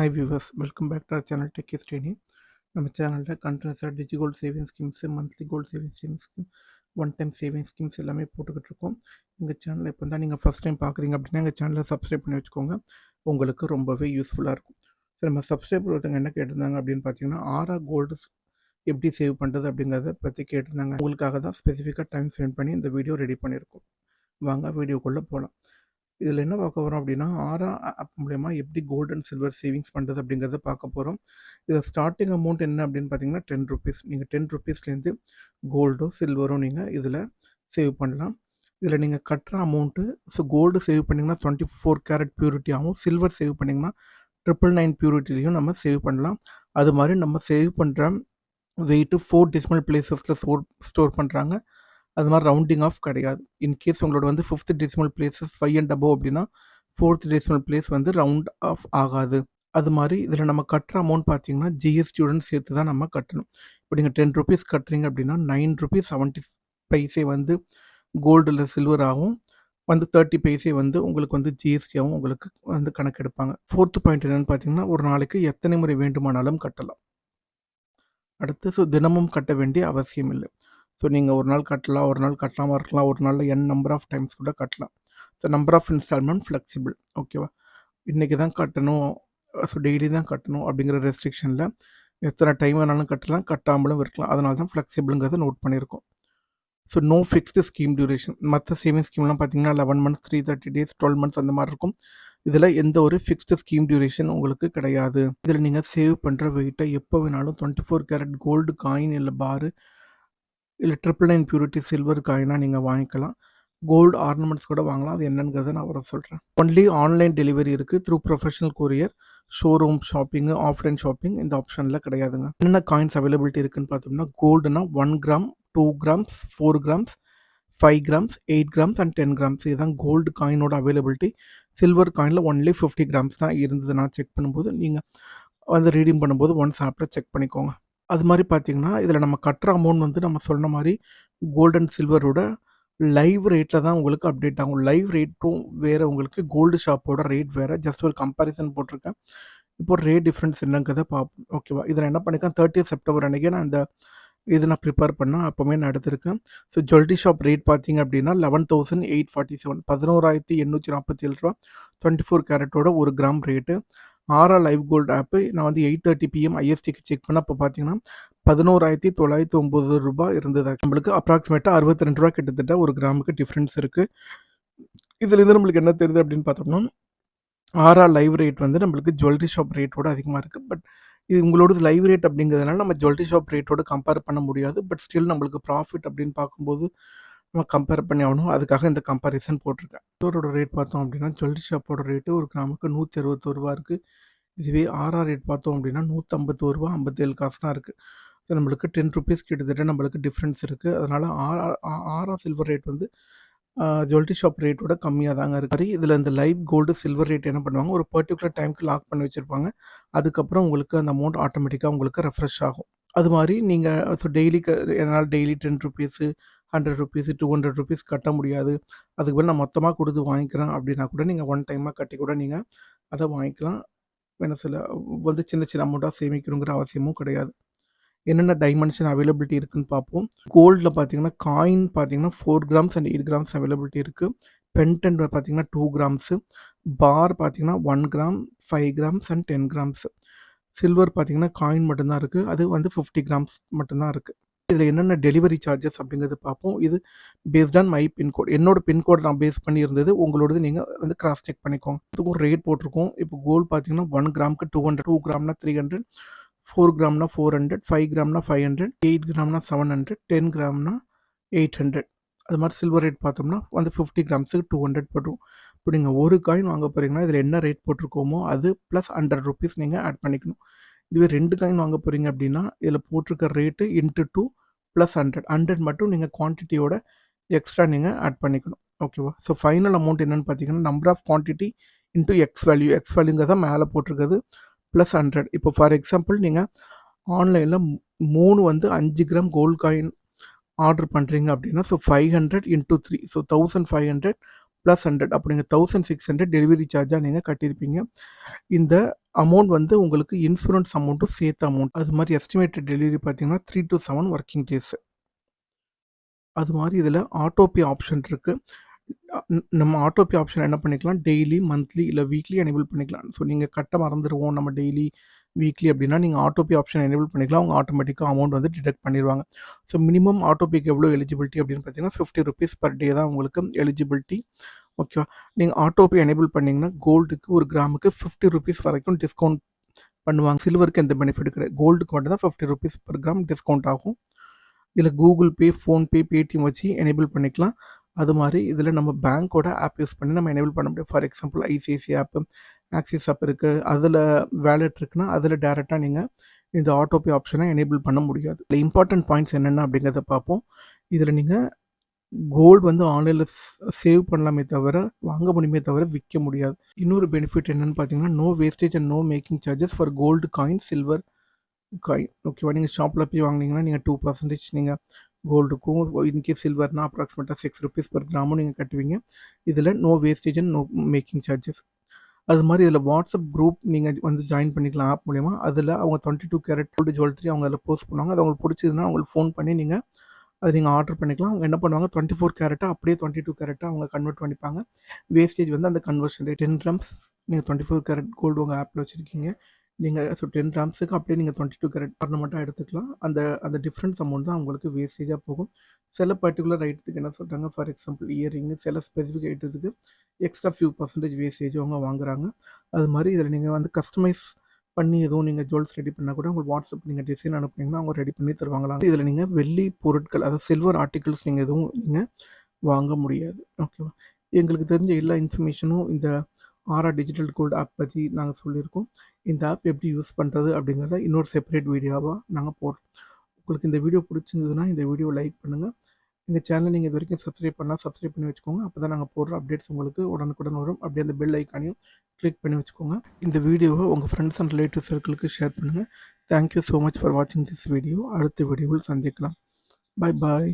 Hi viewers, welcome back to our channel Tech is Training. நம்ம சேனலில் கண்டினியூஸாக DigiGold saving schemes monthly gold saving scheme one time saving schemes எல்லாமே போட்டுக்கிட்டு இருக்கோம். எங்கள் சேனலில் இப்போ தான் நீங்கள் ஃபஸ்ட் டைம் பார்க்குறீங்க அப்படின்னா எங்கள் சேனலை சப்ஸ்கிரைப் பண்ணி வச்சுக்கோங்க, உங்களுக்கு ரொம்பவே யூஸ்ஃபுல்லாக இருக்கும். ஸோ நம்ம சப்ஸ்கிரைபர் ஒருத்தவங்க என்ன கேட்டிருந்தாங்க அப்படின்னு பார்த்தீங்கன்னா, ஆரா கோல்டு எப்படி சேவ் பண்ணுறது அப்படிங்கிறத பற்றி கேட்டிருந்தாங்க. உங்களுக்காக தான் ஸ்பெசிஃபிக்காக டைம் ஸ்பெண்ட் பண்ணி இந்த வீடியோ ரெடி பண்ணியிருக்கோம். வாங்க வீடியோக்குள்ளே போகலாம். இதில் என்ன பார்க்க போகிறோம் அப்படின்னா, ஆரா ஆப் மூலயமா எப்படி கோல்டு அண்ட் சில்வர் சேவிங்ஸ் பண்ணுறது அப்படிங்கிறத பார்க்க போகிறோம். இதில் ஸ்டார்டிங் அமௌண்ட் என்ன அப்படின்னு பார்த்தீங்கன்னா ₹10. நீங்கள் ₹10 கோல்டோ சில்வரோ நீங்கள் இதில் சேவ் பண்ணலாம். இதில் நீங்கள் கட்டுற அமௌண்ட்டு, ஸோ கோல்டு சேவ் பண்ணிங்கன்னா 24 கேரட் பியூரிட்டி ஆகும், சில்வர் சேவ் பண்ணிங்கன்னா 999 பியூரிட்டிலையும் நம்ம சேவ் பண்ணலாம். அது மாதிரி நம்ம சேவ் பண்ணுற வெயிட்டு 4 டெசிமல் பிளேசஸில் ஸ்டோர் பண்ணுறாங்க. அது மாதிரி ரவுண்டிங் ஆஃப் கிடையாது. இன்கேஸ் உங்களோட வந்து 5th decimal places 5 and above அப்படின்னா 4th டெசிமல் பிளேஸ் வந்து ரவுண்ட் ஆஃப் ஆகாது. அது மாதிரி இதில் நம்ம கட்டுற அமௌண்ட் பார்த்தீங்கன்னா ஜிஎஸ்டியுடன் சேர்த்து தான் நம்ம கட்டணும். இப்போ நீங்கள் ₹10 கட்டுறீங்க அப்படின்னா ₹9.70 வந்து கோல்டில் சில்வர் ஆகும், வந்து 30 பைசே வந்து உங்களுக்கு வந்து ஜிஎஸ்டியாகவும் உங்களுக்கு வந்து கணக்கெடுப்பாங்க. 4th பாயிண்ட் என்னென்னு பார்த்தீங்கன்னா, ஒரு நாளைக்கு எத்தனை முறை வேண்டுமானாலும் கட்டலாம். அடுத்து ஸோ தினமும் கட்ட வேண்டிய அவசியம் இல்லை. ஸோ நீங்கள் ஒரு நாள் கட்டலாம், ஒரு நாள் கட்டாமல் இருக்கலாம், ஒரு நாளில் n நம்பர் ஆஃப் டைம்ஸ் கூட கட்டலாம். So number of instalment flexible. ஓகேவா? இன்றைக்கி தான் கட்டணும், ஸோ டெய்லி தான் கட்டணும் அப்படிங்கிற ரெஸ்ட்ரிக்ஷனில் எத்தனை டைம் வேணாலும் கட்டலாம், கட்டாமலும் இருக்கலாம். அதனால தான் ஃப்ளெக்சிபிளுங்கிறத நோட் பண்ணியிருக்கோம். So no fixed scheme duration. மற்ற சேவிங் ஸ்கீம்லாம் பார்த்தீங்கன்னா 11 மந்த்ஸ், 330 டேஸ், 12 மந்த்ஸ் அந்த மாதிரி இருக்கும். இதில் எந்த ஒரு ஃபிக்ஸ்டு ஸ்கீம் டியூரேஷன் உங்களுக்கு கிடையாது. இதில் நீங்கள் சேவ் பண்ணுற வெயிட்டை எப்போ வேணாலும் 24 கேரட் கோல்டு காயின் இல்லை பாரு இல்லை 999 பியூரிட்டி சில்வர் காயினாக நீங்கள் வாங்கிக்கலாம். கோல்டு ஆர்னமெண்ட்ஸ் கூட வாங்கலாம். அது என்னங்கிறத நான் வர சொல்கிறேன். ஒன்லி ஆன்லைன் டெலிவரி இருக்குது through professional courier. Showroom shopping, offline shopping இந்த ஆப்ஷனில் கிடையாதுங்க. என்னென்ன காயின்ஸ் அவைலபிலிட்டி இருக்குதுன்னு பார்த்தோம்னா, கோல்டுனா 1 gram, 2 grams, 4 grams, 5 grams, 8 grams and 10 grams. இதுதான் கோல்டு காயினோட அவைலபிலிட்டி. சில்வர் காயினில் ஒன்லி 50 கிராம்ஸ் தான் இருந்தது. நான் செக் பண்ணும்போது நீங்கள் வந்து ரீடீம் பண்ணும்போது ஒன்ஸ் ஆப்பில் செக் பண்ணிக்கோங்க. அது மாதிரி பார்த்தீங்கன்னா, இதில் நம்ம கட்டுற அமௌண்ட் வந்து நம்ம சொன்ன மாதிரி கோல்டு அண்ட் சில்வரோட லைவ் ரேட்டில் தான் உங்களுக்கு அப்டேட் ஆகும். லைவ் ரேட்டும் வேறு, உங்களுக்கு கோல்டு ஷாப்போட ரேட் வேறு. ஜஸ்ட் ஒரு கம்பேரிசன் போட்டிருக்கேன். இப்போ ரேட் டிஃப்ரென்ஸ் என்னங்கிறத பார்ப்போம். ஓகேவா? இதில் என்ன பண்ணியிருக்கேன், 30th செப்டம்பர் அன்றைக்கி நான் இந்த நான் ப்ரிப்பேர் பண்ணேன், அப்போவே நான் எடுத்திருக்கேன். ஸோ ஜுவல்லரி ஷாப் ரேட் பார்த்தீங்க அப்படின்னா 11,847, ₹11,847, 24 கேரட்டோட 1 கிராம் ரேட்டு. ஆரா லைவ் கோல்டு ஆப்பு நான் வந்து 8:30 PM ஐஎஸ்டிக்கு செக் பண்ண அப்போ பார்த்தீங்கன்னா ₹11,909 இருந்தது. நம்மளுக்கு அப்ராக்சிமேட்டாக ₹62 கிட்டத்தட்ட ஒரு கிராமுக்கு டிஃப்ரென்ஸ் இருக்குது. இதுலேருந்து நம்மளுக்கு என்ன தெரியுது அப்படின்னு பார்த்தோம்னா, ஆரா லைவ் ரேட் வந்து நம்மளுக்கு ஜுவல்லரி ஷாப் ரேட்டோட அதிகமாக இருக்குது. பட் இது உங்களோட லைவ் ரேட் அப்படிங்கிறதுனால நம்ம ஜுவல்லரி ஷாப் ரேட்டோட கம்பேர் பண்ண முடியாது. பட் ஸ்டில் நம்மளுக்கு ப்ராஃபிட் அப்படின்னு பார்க்கும்போது நம்ம கம்பேர் பண்ணி ஆகணும். அதுக்காக இந்த கம்பேரிசன் போட்டிருக்கேன். சில்வரோட ரேட் பார்த்தோம் அப்படின்னா ஜுவல்லரி ஷாப்போட ரேட்டு ஒரு கிராமுக்கு ₹161 இருக்குது. இதுவே ஆரா ரேட் பார்த்தோம் அப்படின்னா ₹151, 57 காசு தான் இருக்குது. ஸோ நம்மளுக்கு ₹10 கிட்டத்தட்ட நம்மளுக்கு டிஃப்ரென்ஸ் இருக்குது. அதனால் ஆரா சில்வர் ரேட் வந்து ஜுவல்லரி ஷாப் ரேட்டோட கம்மியாக தாங்க இருக்குது. இதில் இந்த லைவ் கோல்டு சில்வர் ரேட் என்ன பண்ணுவாங்க, ஒரு பர்டிகுலர் டைமுக்கு லாக் பண்ணி வச்சுருப்பாங்க. அதுக்கப்புறம் உங்களுக்கு அந்த அமௌண்ட் ஆட்டோமேட்டிக்காக உங்களுக்கு ரெஃப்ரெஷ் ஆகும். அது மாதிரி நீங்கள் ஸோ என்னால் டெய்லி ₹10, ₹100, ₹200 கட்ட முடியாது, அதுக்கு பதில் நான் மொத்தமாக கொடுத்து வாங்கிக்கிறேன் அப்படின்னா கூட நீங்கள் ஒன் டைமாக கட்டி கூட நீங்கள் அதை வாங்கிக்கலாம். என்ன சில வந்து சின்ன சின்ன அமௌண்ட்டாக சேமிக்கணுங்கிற அவசியமும் கிடையாது. என்னென்ன டைமென்ஷன் அவைலபிலிட்டி இருக்குன்னு பார்ப்போம். கோல்டில் பார்த்தீங்கன்னா காயின் பார்த்தீங்கன்னா 4 கிராம்ஸ் அண்ட் 8 கிராம்ஸ் அவைலபிலிட்டி இருக்குது. பென்டென்ட் பார்த்தீங்கன்னா 2 கிராம்ஸு, பார் பார்த்தீங்கன்னா 1 gram, 5 grams and 10 grams. Silver பார்த்தீங்கன்னா காயின் மட்டும்தான் இருக்குது, அது வந்து 50 கிராம்ஸ் மட்டும்தான் இருக்குது. இதில் என்னென்ன டெலிவரி சார்ஜஸ் அப்படிங்கிறது பார்ப்போம். இது பேஸ்ட் ஆன் மை பின்கோட். என்னோட பின்கோட் நான் பேஸ் பண்ணி இருந்தது, உங்களோடது நீங்கள் வந்து கிராஸ் செக் பண்ணிக்கோங்க. இதுக்கு ஒரு ரேட் போட்டிருக்கோம். இப்போ கோல்டு பார்த்தீங்கன்னா 1 கிராமுக்கு 200, 2 கிராம்னா 300, 4 கிராம்னா 400, 5 கிராம்னா 500, 8 கிராம்னா 700, 10 கிராம்னா 800. அது மாதிரி சில்வர் ரேட் பார்த்தோம்னா வந்து 50 கிராம்ஸுக்கு 200 போட்டுரும். இப்போ நீங்கள் ஒரு காயின் வாங்க போகிறீங்கன்னா இதில் என்ன ரேட் போட்டிருக்கோமோ அது ப்ளஸ் ₹100 நீங்கள் ஆட் பண்ணிக்கணும். இதுவே 2 காயின் வாங்க போகிறீங்க அப்படின்னா இதில் போட்டிருக்க ரேட்டு இன்ட்டு 2 ப்ளஸ் 100 மட்டும் நீங்கள் குவான்டிட்டியோட எக்ஸ்ட்ரா நீங்கள் ஆட் பண்ணிக்கணும். ஓகேவா? ஸோ ஃபைனல் அமௌண்ட் என்னென்னு பார்த்தீங்கன்னா number of quantity into X வேல்யூங்கிறத மேலே போட்டிருக்கிறது ப்ளஸ் 100. இப்போ ஃபார் எக்ஸாம்பிள் நீங்கள் ஆன்லைனில் 3 வந்து 5 கிராம் கோல்டு காயின் ஆர்டர் பண்ணுறீங்க அப்படின்னா ஸோ 500 × 3, ஸோ 1500 ப்ளஸ் 100 அப்போ நீங்கள் 1600 டெலிவரி சார்ஜாக நீங்கள் கட்டியிருப்பீங்க. இந்த அமௌண்ட் வந்து உங்களுக்கு இன்சூரன்ஸ் அமௌண்ட்டும் சேர்த்த அமௌண்ட். அது மாதிரி எஸ்டிமேட்டட் டெலிவரி பார்த்தீங்கன்னா 3 to 7 ஒர்க்கிங் டேஸ். அது மாதிரி இதில் ஆட்டோபே ஆப்ஷன் இருக்குது. நம்ம ஆட்டோபே ஆப்ஷன் என்ன பண்ணிக்கலாம், டெய்லி, மந்த்லி இல்லை வீக்லி எனேபிள் பண்ணிக்கலாம். ஸோ நீங்கள் கட்ட மறந்துடுவோம் நம்ம டெய்லி, வீக்லி அப்படின்னா நீங்கள் ஆட்டோபே ஆப்ஷன் எனேபிள் பண்ணிக்கலாம். அவங்க ஆட்டோமேட்டிக்காக அமௌண்ட் வந்து டிடெக்ட் பண்ணிடுவாங்க. ஸோ மினிமம் ஆட்டோபேக்கு எவ்வளோ எலிஜிபிலிட்டி அப்படின்னு பார்த்தீங்கன்னா 50 rupees per day தான் உங்களுக்கு எலிஜிபிலிட்டி. ஓகேவா? நீங்கள் ஆட்டோபே எனேபிள் பண்ணிங்கன்னா கோல்டுக்கு ஒரு கிராமுக்கு 50 rupees வரைக்கும் டிஸ்கவுண்ட் பண்ணுவாங்க. சில்வருக்கு எந்த பெனிஃபிட் கிடையாது. கோல்டுக்கு மட்டும் தான் 50 rupees per gram டிஸ்கவுண்ட் ஆகும். இதில் கூகுள் பே, ஃபோன்பே, பேடிஎம் வச்சு எனேபிள் பண்ணிக்கலாம். அது மாதிரி இதில் நம்ம பேங்க்கோட ஆப் யூஸ் பண்ணி நம்ம எனேபிள் பண்ண முடியும். For example ICICI app, Axis app இருக்குது. அதில் வேலெட் இருக்குன்னா அதில் டேரெக்டாக நீங்கள் இந்த ஆட்டோபே ஆப்ஷனை எனேபிள் பண்ண முடியாது. இதில் இம்பார்ட்டன்ட் பாயிண்ட்ஸ் என்னென்ன அப்படிங்கிறத பார்ப்போம். இதில் நீங்கள் கோல்டு வந்து ஆன்லைனில் சேவ் பண்ணலாமே தவிர, வாங்க முடியுமே தவிர விற்க முடியாது. இன்னொரு பெனிஃபிட் என்னென்னு பார்த்தீங்கன்னா, no wastage and no making charges for gold coin, silver coin. ஓகேவா? நீங்கள் ஷாப்பில் போய் வாங்கினீங்கன்னா நீங்கள் 2% நீங்கள் கோல்டுக்கும், இன்கேஸ் சில்வர்னா அப்ராக்சிமேட்டாக 6 rupees per gram நீங்கள் கட்டுவீங்க. இதில் no wastage and no making charges. அது மாதிரி இதில் வாட்ஸ்அப் குரூப் நீங்கள் வந்து ஜாயின் பண்ணிக்கலாம் ஆப் மூலிமா. அதில் அவங்க 22 கேரட் கோல்டு ஜுவல்லரி அவங்க அதில் போஸ்ட் பண்ணுவாங்க. அது அவங்களுக்கு பிடிச்சதுன்னா அவங்களுக்கு ஃபோன் பண்ணி நீங்கள் அதை நீங்கள் ஆர்டர் பண்ணிக்கலாம். அவங்க என்ன பண்ணுவாங்க, 24 கேரட்டாக அப்படியே 22 கேரட்டாக அவங்க கன்வெர்ட் பண்ணிப்பாங்க. வேஸ்டேஜ் வந்து அந்த கன்வர்ஷன் ரேட் 10 grams. நீங்கள் 24 கேரட் கோல்டு உங்கள் ஆப்பில் வச்சுருக்கீங்க. நீங்கள் 10 gramஸுக்கு அப்படியே நீங்கள் 22 கேரட் மட்டும் எடுத்துக்கலாம். அந்த அந்த டிஃப்ரென்ஸ் அமௌண்ட் தான் உங்களுக்கு வேஸ்டேஜாக போகும். சில பர்டிகுலர் ஐட்டத்துக்கு என்ன சொல்கிறாங்க, ஃபார் எக்ஸாம்பிள் இயரிங்கு, சில ஸ்பெசிஃபிக் ஐட்டத்துக்கு எக்ஸ்ட்ரா ஃபியூ பர்சன்டேஜ் வேஸ்டேஜ் அவங்க வாங்குறாங்க. அது மாதிரி இதில் நீங்கள் வந்து கஸ்டமைஸ் பண்ணி எதுவும் நீங்கள் ஜுவல்ஸ் ரெடி பண்ணால் கூட உங்களுக்கு வாட்ஸ்அப் நீங்கள் டிசைன் அனுப்புனீங்கன்னா அவங்க ரெடி பண்ணி தருவாங்களாம். இதில் நீங்கள் வெள்ளி பொருட்கள், அதாவது சில்வர் ஆர்டிகல்ஸ் நீங்கள் எதுவும் நீங்கள் வாங்க முடியாது. ஓகேவா? எங்களுக்கு தெரிஞ்ச எல்லா இன்ஃபர்மேஷனும் இந்த ஆரா டிஜிட்டல் கோல்டு ஆப் பற்றி நாங்கள் சொல்லியிருக்கோம். இந்த ஆப் எப்படி யூஸ் பண்ணுறது அப்படிங்கிறத இன்னொரு செப்பரேட் வீடியோவாக நாங்கள் போடுறோம். உங்களுக்கு இந்த வீடியோ பிடிச்சிருந்ததுன்னா இந்த வீடியோ லைக் பண்ணுங்கள். எங்கள் சேனல் நீங்கள் இது வரைக்கும் சப்ஸ்கிரைப் பண்ணால் சப்ஸ்கிரைப் பண்ணி வச்சுக்கோங்க. அப்போ தான் நாங்கள் போடுற அப்டேட்ஸ் உங்களுக்கு உடனுக்குடன் வரும். அப்படியே அந்த பெல் ஐக்கானையும் கிளிக் பண்ணி வச்சுக்கோங்க. இந்த வீடியோவை உங்கள் ஃப்ரெண்ட்ஸ் அண்ட் ரிலேட்டிவ் சர்க்கிளுக்கு ஷேர் பண்ணுங்கள். தேங்க்யூ ஸோ மச் ஃபார் வாட்சிங் திஸ் வீடியோ. அடுத்த வீடியோவில் சந்திக்கலாம். பாய் பாய்.